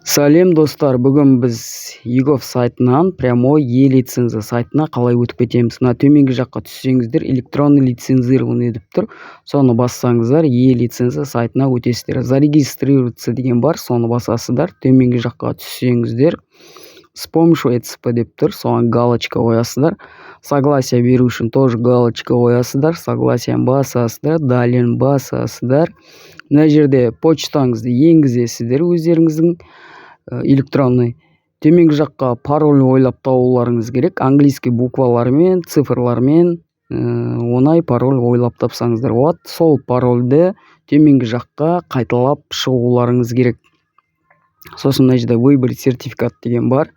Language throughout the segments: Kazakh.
Сәлем достар, бүгін біз егов сайтынан прямой e-лицензия сайтына қалай өтіп кетеміз. Мына төменгі жаққа түссеңіздер, электронный лицензирование деп тұр. Соны бассаңыздар, e-лицензия сайтына өтесіздер. Зарегистрироваться деген бар, соны басасыздар. Төменгі жаққа түссеңіздер, с помощью ECP деп тұр. Соған галочка қоясыздар. Согласие беру үшін тоже галочка қоясыздар. Согласиені басасыздар, далее басасыздар. Мына жерде почтаңызды енгізесіздер өздеріңіздің электронный. Төменгі жаққа пароль ойлап табуларыңыз керек. Английский буквалармен, цифрлармен оңай пароль ойлап тапсаңыздар болады. Сол парольді төменгі жаққа қайталап шығуларыңыз керек. Сосын мына жерде выбрать сертификат деген бар.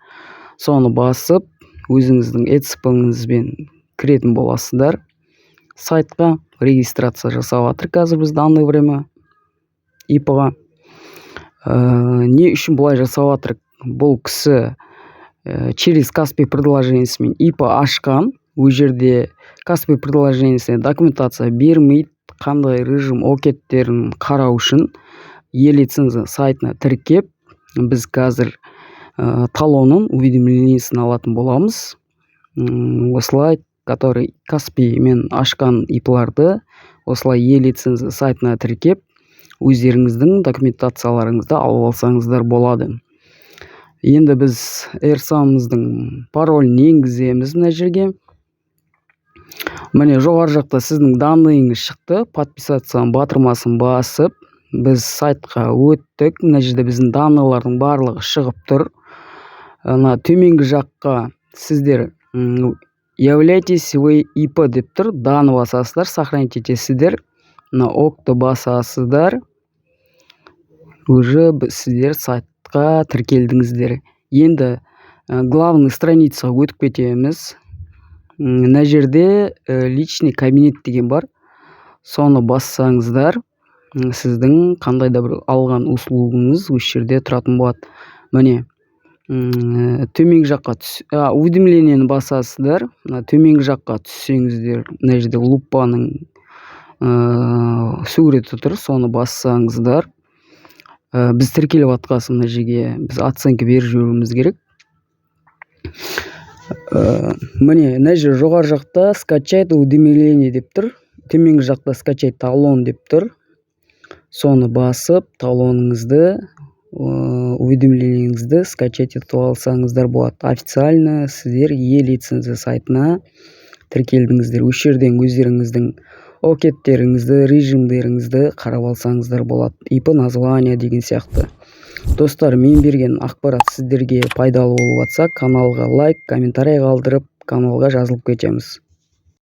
Соны басып, өзіңіздің ECP-ңізбен кіретін боласыздар. Сайтқа регистрация жасап жатыр қазір біз данное время ИП-ға. Не үшін бұлай жасап жатыр? Бұл кісі через Каспий предложениесімен ИП ашқан. Ол жерде Каспий предложениесіне документация бермейді. Қандай режим океттерін қарау үшін e-лицензия сайтына тіркеп, біз қазір талонын уведомлениесін алатын боламыз. Осылай, который Каспий мен ашқан ИП-ларды осылай e-лицензия сайтына тіркеп, өздеріңіздің документацияларыңызды алып алсаңыздар болады. Енді біз эрсамыздың паролін енгіземіз мына жерге. Міне жоғары жақта сіздің данныйыңыз шықты. Подписацияның батырмасын басып, біз сайтқа өттік. Мына жерде біздің данныйлардың барлығы шығып тұр. Ана төменгі жаққа сіздер являетесь вы ИП деп тұр. Данный басасыздар, сохранить етесіздер. Мына окты басасыздар. Уже сіздер сайтқа тіркелдіңіздер. Енді главный страницаға өтіп кетеміз. Мына жерде личный кабинет деген бар. Соны бассаңыздар, сіздің қандай да бір алған услугыңыз осы жерде тұратын болады. Міне төменгі жаққа уведомлениені басасыздар. Төменгі жаққа түссеңіздер, мына жерде лупаның суреті тұр. Соны бассаңыздар, біз тіркеліп атқасын мына жерге біз оценка беріп жіберуіміз керек. Міне мына жер жоғары жақта скачать уведомление деп тұр. Төменгі жақта скачать талон деп тұр. Соны басып, талоныңызды, уведомлениеңізді скачать етіп алсаңыздар болады. Официально сіздер e-лицензия сайтына тіркелдіңіздер. Осы жерден өздеріңіздің океттеріңізді, режимдеріңізді қарап алсаңыздар болады. ИП название деген сияқты. Достар, мен берген ақпарат сіздерге пайдалы болып жатса, каналға лайк, комментарий қалдырып, каналға жазылып кетеміз.